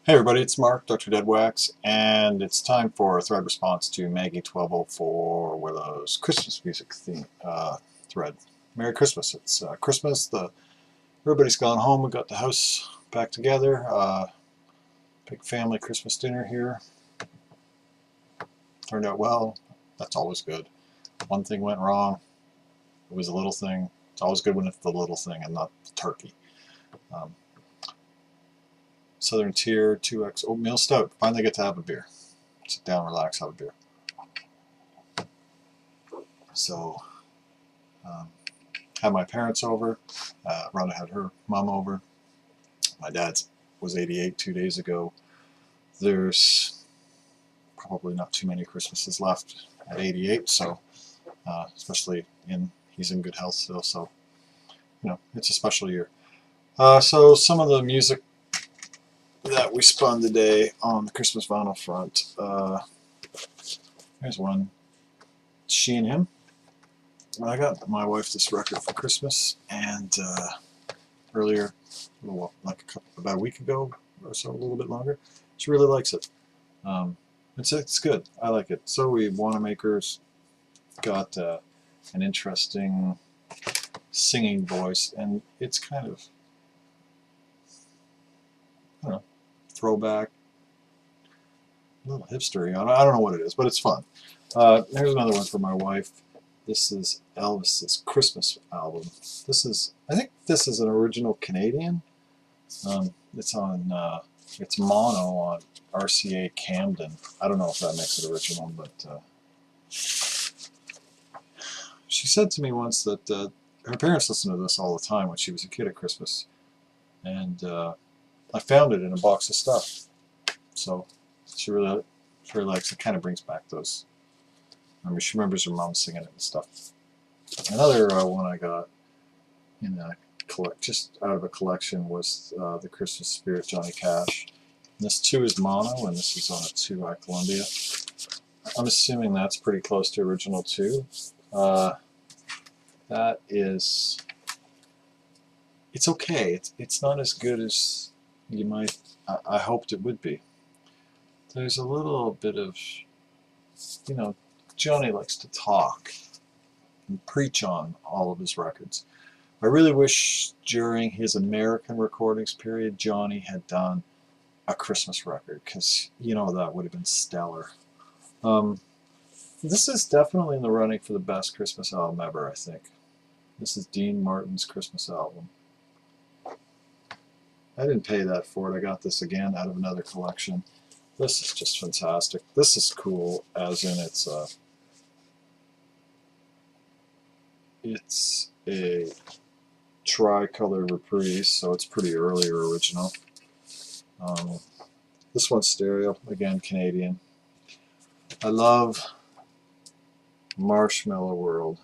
Hey everybody, it's Mark, DoctorDeadwax, and it's time for a thread response to Maggie 1204willow's Christmas music theme thread. Merry Christmas. It's Christmas. Everybody's gone home. We got the house back together. Big family Christmas dinner here. Turned out well. That's always good. One thing went wrong. It was a little thing. It's always good when it's the little thing and not the turkey. Southern Tier 2X Oatmeal Stout. Finally get to have a beer. Sit down, relax, have a beer. So, had my parents over. Rhonda had her mom over. My dad was 88 2 days ago. There's probably not too many Christmases left at 88, so especially he's in good health still, so it's a special year. So some of the music that we spun today on the Christmas vinyl front. Here's one. She and Him. I got my wife this record for Christmas, and earlier, about a week ago or so, a little bit longer. She really likes it. It's good. I like it. So we Wanamaker's got an interesting singing voice, and it's kind of, I don't know, throwback, a little hipstery. I don't know what it is, but it's fun. Here's another one for my wife. This is Elvis's Christmas album. I think this is an original Canadian. It's mono on RCA Camden. I don't know if that makes it original, but she said to me once that her parents listened to this all the time when she was a kid at Christmas, and I found it in a box of stuff. So she really likes it. Kind of brings back those. She remembers her mom singing it and stuff. Another one I got in just out of a collection was the Christmas Spirit Johnny Cash. And this too is mono, and this is on a 2 by Columbia. I'm assuming that's pretty close to original too. That is, it's okay. It's not as good as you might. I hoped it would be. There's a little bit of, Johnny likes to talk and preach on all of his records. I really wish during his American recordings period Johnny had done a Christmas record, because that would have been stellar. This is definitely in the running for the best Christmas album ever, I think. This is Dean Martin's Christmas album. I didn't pay that for it. I got this again out of another collection. This is just fantastic. This is cool, as in it's a tricolor reprise, so it's pretty early or original. This one's stereo, again Canadian. I love Marshmallow World.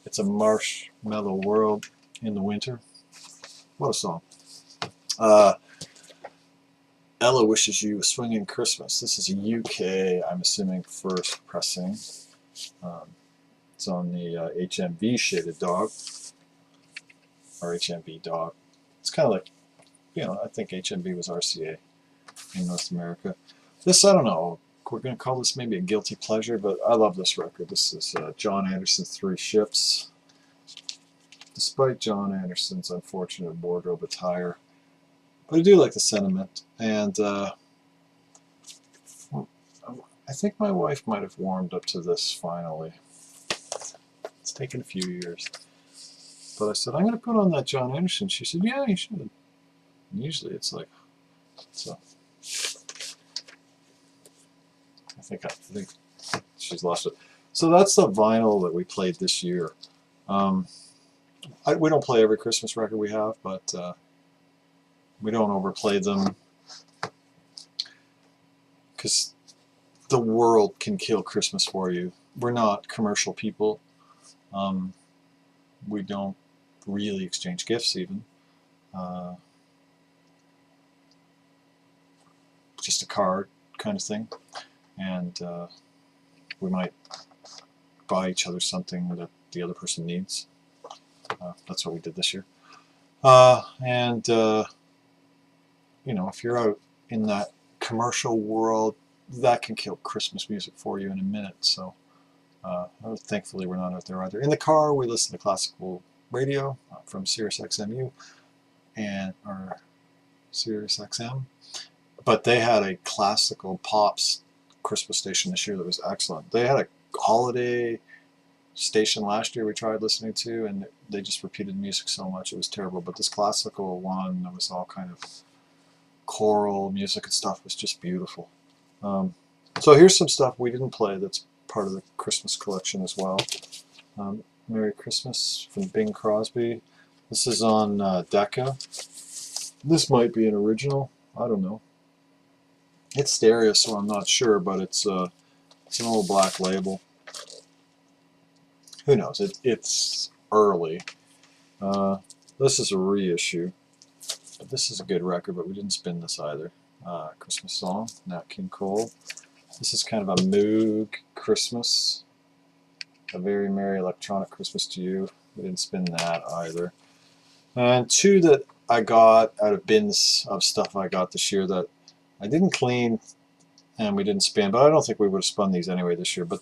It's a marshmallow world in the winter. What a song. Ella Wishes You a Swinging Christmas. This is a UK, I'm assuming, first pressing. It's on the HMV shaded dog, or HMV dog. It's kind of like, I think HMV was RCA in North America. This, I don't know, we're going to call this maybe a guilty pleasure, but I love this record. This is John Anderson's Three Ships. Despite John Anderson's unfortunate wardrobe attire, but I do like the sentiment, and I think my wife might have warmed up to this finally. It's taken a few years. But I said, I'm going to put on that John Anderson. She said, yeah, you should. And usually it's like, so. I think she's lost it. So that's the vinyl that we played this year. We don't play every Christmas record we have, but we don't overplay them, because the world can kill Christmas for you. We're not commercial people. We don't really exchange gifts even. Just a card kind of thing. And we might buy each other something that the other person needs. That's what we did this year. And you know, if you're out in that commercial world, that can kill Christmas music for you in a minute. So thankfully we're not out there either. In the car, we listen to classical radio from Sirius XMU or Sirius XM, but they had a classical pops Christmas station this year that was excellent. They had a holiday station last year we tried listening to, and they just repeated the music so much it was terrible. But this classical one that was all kind of choral music and stuff was just beautiful. So here's some stuff we didn't play that's part of the Christmas collection as well. Merry Christmas from Bing Crosby. This is on Decca. This might be an original. I don't know. It's stereo, so I'm not sure, but it's an old black label. Who knows? It's early. This is a reissue. But this is a good record, but we didn't spin this either. Christmas song, Nat King Cole. This is kind of a Moog Christmas. A Very Merry Electronic Christmas to You. We didn't spin that either. And two that I got out of bins of stuff I got this year that I didn't clean and we didn't spin, but I don't think we would have spun these anyway this year, but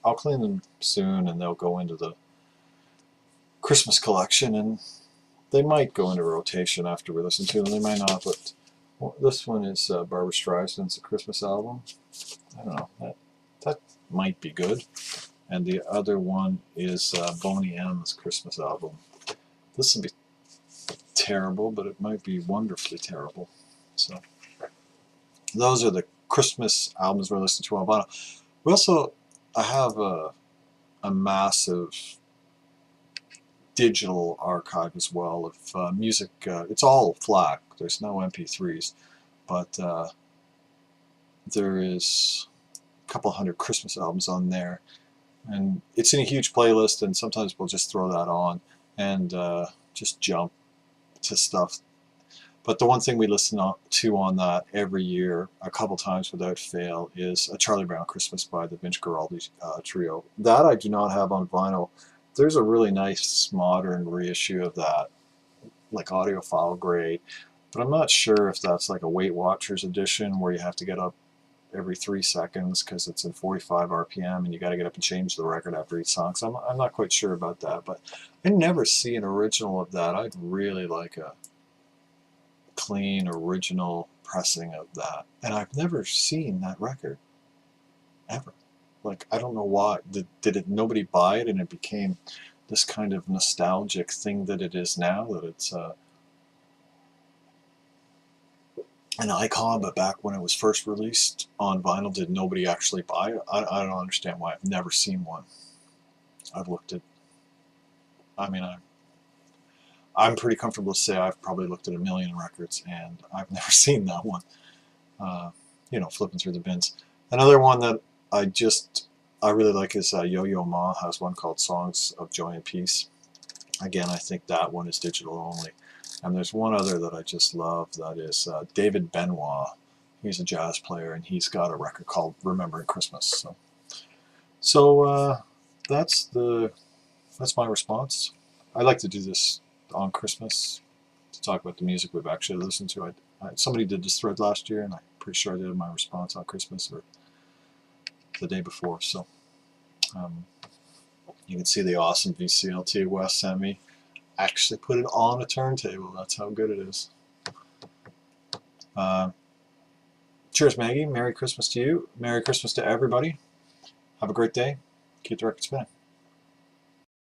I'll clean them soon and they'll go into the Christmas collection, and they might go into rotation after we listen to them. They might not, but this one is Barbra Streisand's Christmas album. I don't know, that might be good. And the other one is Boney M's Christmas album. This would be terrible, but it might be wonderfully terrible. So those are the Christmas albums we're listening to on vinyl. We also, I have a massive digital archive as well of music. It's all FLAC. There's no MP3s, but there is a couple hundred Christmas albums on there, and it's in a huge playlist. And sometimes we'll just throw that on and just jump to stuff. But the one thing we listen to on that every year, a couple times without fail, is A Charlie Brown Christmas by the Vince Guaraldi Trio. That I do not have on vinyl. There's a really nice modern reissue of that, like audiophile grade, but I'm not sure if that's like a Weight Watchers edition where you have to get up every 3 seconds because it's in 45 RPM and you got to get up and change the record after each song. So I'm not quite sure about that, but I never see an original of that. I'd really like a clean original pressing of that, and I've never seen that record ever. Like, I don't know why. Did it nobody buy it and it became this kind of nostalgic thing that it is now, that it's an icon, but back when it was first released on vinyl, did nobody actually buy it? I don't understand why. I've never seen one. I've looked at, I mean, I'm pretty comfortable to say I've probably looked at 1 million records and I've never seen that one, you know, flipping through the bins. Another one that I really like is Yo-Yo Ma has one called Songs of Joy and Peace. Again, I think that one is digital only. And there's one other that I just love, that is David Benoit. He's a jazz player and he's got a record called Remembering Christmas. So that's my response. I like to do this on Christmas to talk about the music we've actually listened to. Somebody did this thread last year, and I'm pretty sure I did my response on Christmas or the day before. So you can see the awesome VCLT Wes sent me. Actually put it on a turntable. That's how good it is. Cheers, Maggie. Merry Christmas to you. Merry Christmas to everybody. Have a great day. Keep the record spinning.